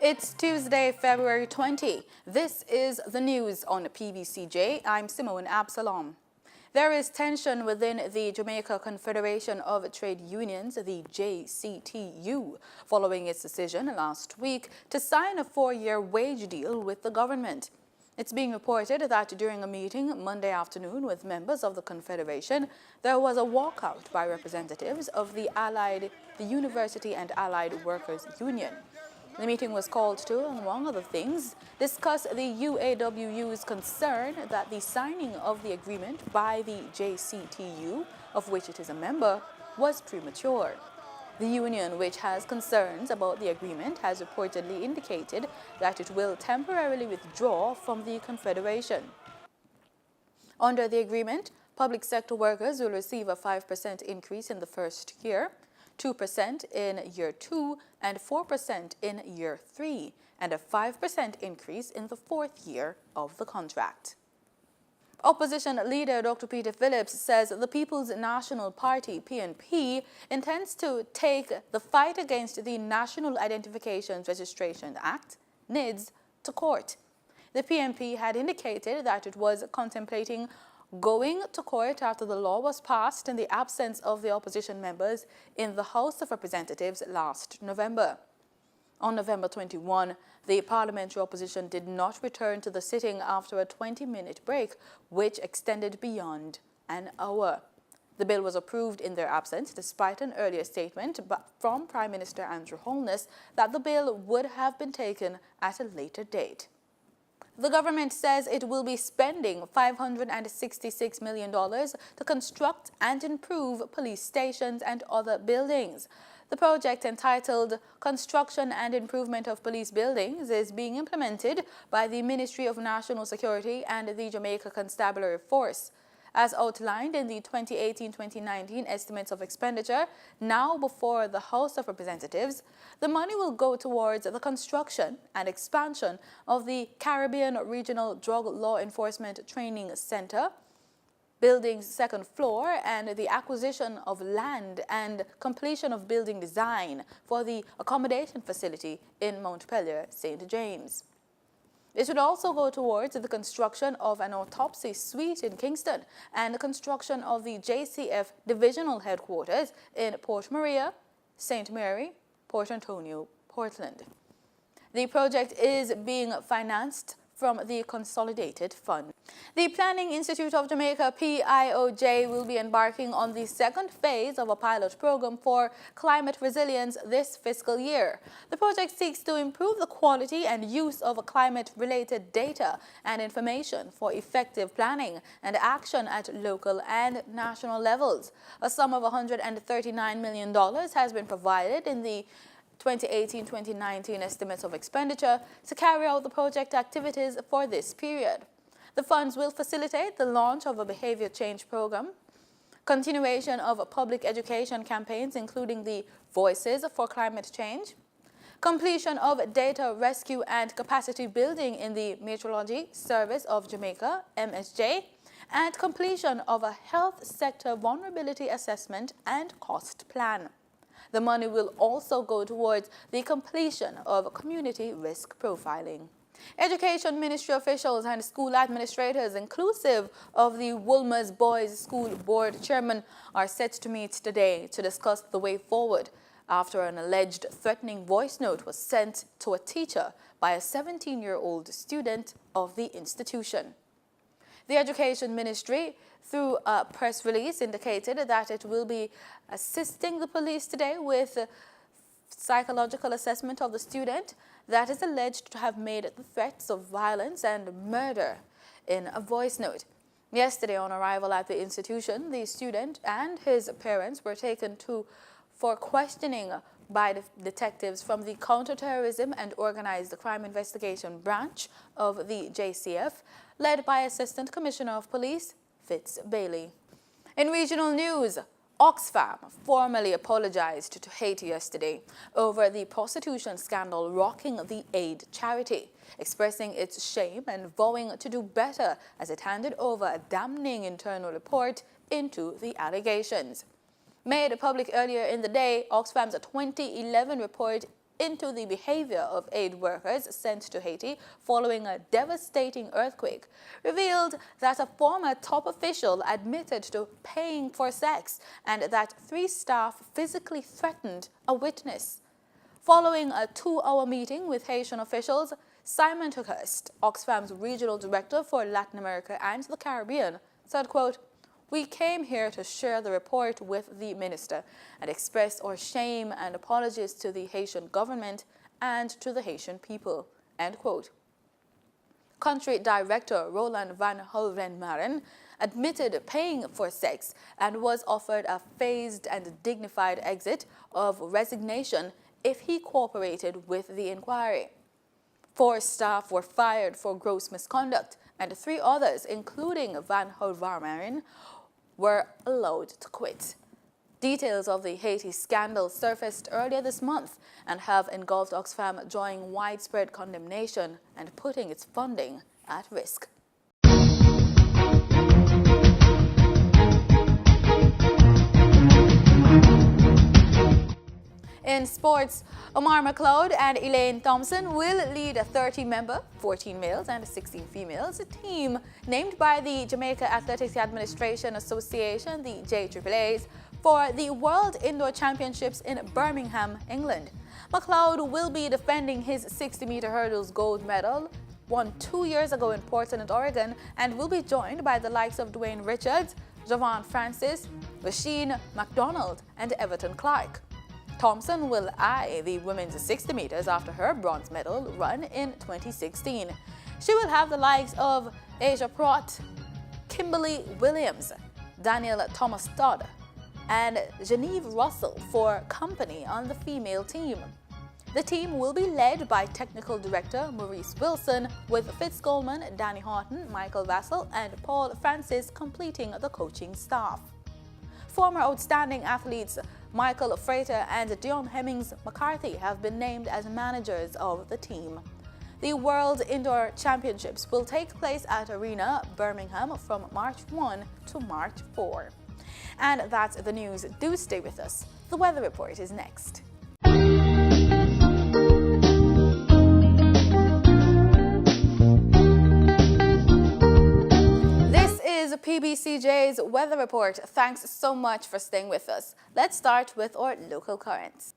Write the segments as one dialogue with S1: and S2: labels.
S1: It's Tuesday, February 20. This is the news on PBCJ. I'm Simone Absalom. There is tension within the Jamaica Confederation of Trade Unions, the JCTU, following its decision last week to sign a 4-year wage deal with the government. It's being reported that during a meeting Monday afternoon with members of the Confederation, there was a walkout by representatives of the University and Allied Workers Union. The meeting was called to, among other things, discuss the UAWU's concern that the signing of the agreement by the JCTU, of which it is a member, was premature. The union, which has concerns about the agreement, has reportedly indicated that it will temporarily withdraw from the Confederation. Under the agreement, public sector workers will receive a 5% increase in the first year, 2% in year 2, and 4% in year 3, and a 5% increase in the 4th year of the contract. Opposition leader Dr. Peter Phillips says the People's National Party, PNP, intends to take the fight against the National Identifications Registration Act, NIDS, to court. The PNP had indicated that it was contemplating going to court after the law was passed in the absence of the opposition members in the House of Representatives last November. On November 21, the parliamentary opposition did not return to the sitting after a 20-minute break, which extended beyond an hour. The bill was approved in their absence, despite an earlier statement from Prime Minister Andrew Holness that the bill would have been taken at a later date. The government says it will be spending $566 million to construct and improve police stations and other buildings. The project, entitled Construction and Improvement of Police Buildings, is being implemented by the Ministry of National Security and the Jamaica Constabulary Force. As outlined in the 2018-2019 estimates of expenditure, now before the House of Representatives, the money will go towards the construction and expansion of the Caribbean Regional Drug Law Enforcement Training Center, building's second floor, and the acquisition of land and completion of building design for the accommodation facility in Montpelier, St. James. It would also go towards the construction of an autopsy suite in Kingston and the construction of the JCF divisional headquarters in Port Maria, St. Mary, Port Antonio, Portland. The project is being financed from the Consolidated Fund. The Planning Institute of Jamaica, PIOJ, will be embarking on the second phase of a pilot program for climate resilience this fiscal year. The project seeks to improve the quality and use of climate-related data and information for effective planning and action at local and national levels. A sum of $139 million has been provided in the 2018-2019 estimates of expenditure to carry out the project activities for this period. The funds will facilitate the launch of a behavior change program, continuation of public education campaigns including the Voices for Climate Change, completion of data rescue and capacity building in the Meteorology Service of Jamaica, MSJ, and completion of a health sector vulnerability assessment and cost plan. The money will also go towards the completion of community risk profiling. Education Ministry officials and school administrators, inclusive of the Wolmer's Boys School Board Chairman, are set to meet today to discuss the way forward after an alleged threatening voice note was sent to a teacher by a 17-year-old student of the institution. The Education Ministry, through a press release, indicated that it will be assisting the police today with psychological assessment of the student that is alleged to have made the threats of violence and murder in a voice note. Yesterday, on arrival at the institution, the student and his parents were taken for questioning by the detectives from the Counterterrorism and Organized Crime Investigation Branch of the JCF, led by Assistant Commissioner of Police Fitz Bailey. In regional news, Oxfam formally apologized to Haiti yesterday over the prostitution scandal rocking the aid charity, expressing its shame and vowing to do better as it handed over a damning internal report into the allegations. Made public earlier in the day, Oxfam's 2011 report into the behavior of aid workers sent to Haiti following a devastating earthquake, revealed that a former top official admitted to paying for sex and that 3 staff physically threatened a witness. Following a 2-hour meeting with Haitian officials, Simon Tukhurst, Oxfam's regional director for Latin America and the Caribbean, said, quote, "We came here to share the report with the minister and express our shame and apologies to the Haitian government and to the Haitian people," end quote. Country Director Roland van Hulvenmarin admitted paying for sex and was offered a phased and dignified exit of resignation if he cooperated with the inquiry. 4 staff were fired for gross misconduct, and 3 others, including Van Hulvenmarin, were allowed to quit. Details of the Haiti scandal surfaced earlier this month and have engulfed Oxfam, drawing widespread condemnation and putting its funding at risk. In sports, Omar McLeod and Elaine Thompson will lead a 30-member, 14 males and 16 females, team named by the Jamaica Athletics Administration Association, the JAAAs, for the World Indoor Championships in Birmingham, England. McLeod will be defending his 60-meter hurdles gold medal, won 2 years ago in Portland, Oregon, and will be joined by the likes of Dwayne Richards, Javon Francis, Rasheen McDonald, and Everton Clark. Thompson will eye the women's 60 meters after her bronze medal run in 2016. She will have the likes of Asia Prott, Kimberly Williams, Daniel Thomas Todd, and Genevieve Russell for company on the female team. The team will be led by Technical Director Maurice Wilson, with Fitz Goldman, Danny Horton, Michael Vassell, and Paul Francis completing the coaching staff. Former outstanding athletes Michael Frater and Dion Hemmings McCarthy have been named as managers of the team. The World Indoor Championships will take place at Arena, Birmingham from March 1 to March 4. And that's the news. Do stay with us. The weather report is next. PBCJ's weather report. Thanks so much for staying with us. Let's start with our local currents.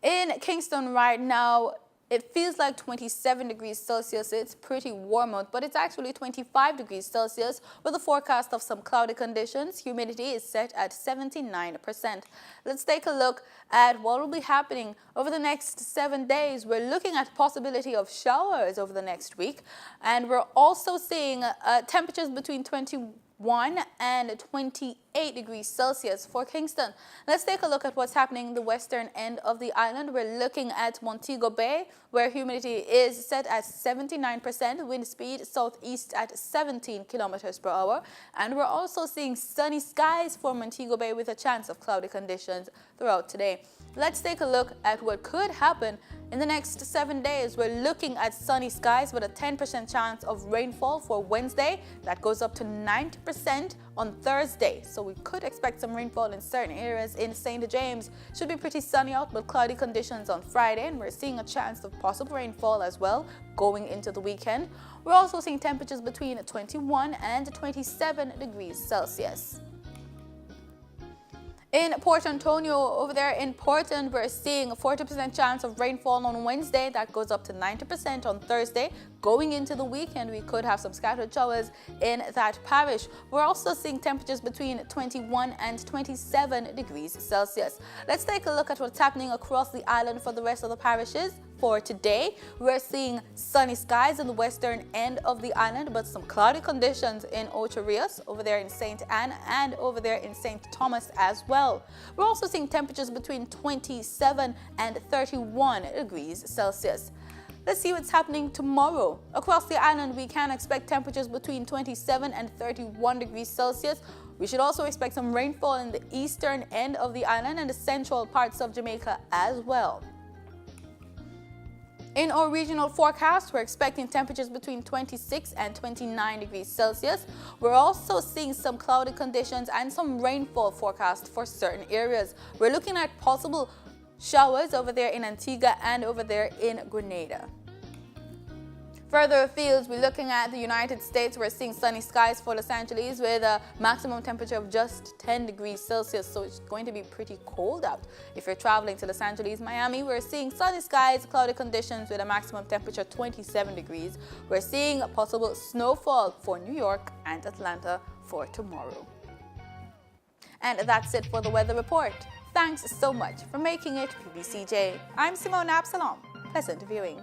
S1: In Kingston right now, it feels like 27 degrees Celsius. It's pretty warm out, but it's actually 25 degrees Celsius with a forecast of some cloudy conditions. Humidity is set at 79%. Let's take a look at what will be happening over the next 7 days. We're looking at possibility of showers over the next week, and we're also seeing temperatures between 21 and 28 degrees Celsius for Kingston. Let's take a look at what's happening in the western end of the island. We're looking at Montego Bay, where humidity is set at 79%, wind speed southeast at 17 kilometers per hour. And we're also seeing sunny skies for Montego Bay with a chance of cloudy conditions throughout today. Let's take a look at what could happen in the next 7 days. We're looking at sunny skies with a 10% chance of rainfall for Wednesday. That goes up to 90% on Thursday. So we could expect some rainfall in certain areas in St. James. Should be pretty sunny out with cloudy conditions on Friday. And we're seeing a chance of possible rainfall as well going into the weekend. We're also seeing temperatures between 21 and 27 degrees Celsius. In Port Antonio, over there in Portland, we're seeing a 40% chance of rainfall on Wednesday. That goes up to 90% on Thursday. Going into the weekend, we could have some scattered showers in that parish. We're also seeing temperatures between 21 and 27 degrees Celsius. Let's take a look at what's happening across the island for the rest of the parishes. For today, we're seeing sunny skies in the western end of the island, but some cloudy conditions in Ocho Rios, over there in St. Anne, and over there in St. Thomas as well. We're also seeing temperatures between 27 and 31 degrees Celsius. Let's see what's happening tomorrow. Across the island, we can expect temperatures between 27 and 31 degrees Celsius. We should also expect some rainfall in the eastern end of the island and the central parts of Jamaica as well. In our regional forecast, we're expecting temperatures between 26 and 29 degrees Celsius. We're also seeing some cloudy conditions and some rainfall forecast for certain areas. We're looking at possible showers over there in Antigua and over there in Grenada. Further afield, we're looking at the United States. We're seeing sunny skies for Los Angeles with a maximum temperature of just 10 degrees Celsius, so it's going to be pretty cold out. If you're traveling to Los Angeles, Miami, we're seeing sunny skies, cloudy conditions with a maximum temperature 27 degrees. We're seeing a possible snowfall for New York and Atlanta for tomorrow. And that's it for the weather report. Thanks so much for making it PBCJ. I'm Simone Absalom. Pleasant viewing.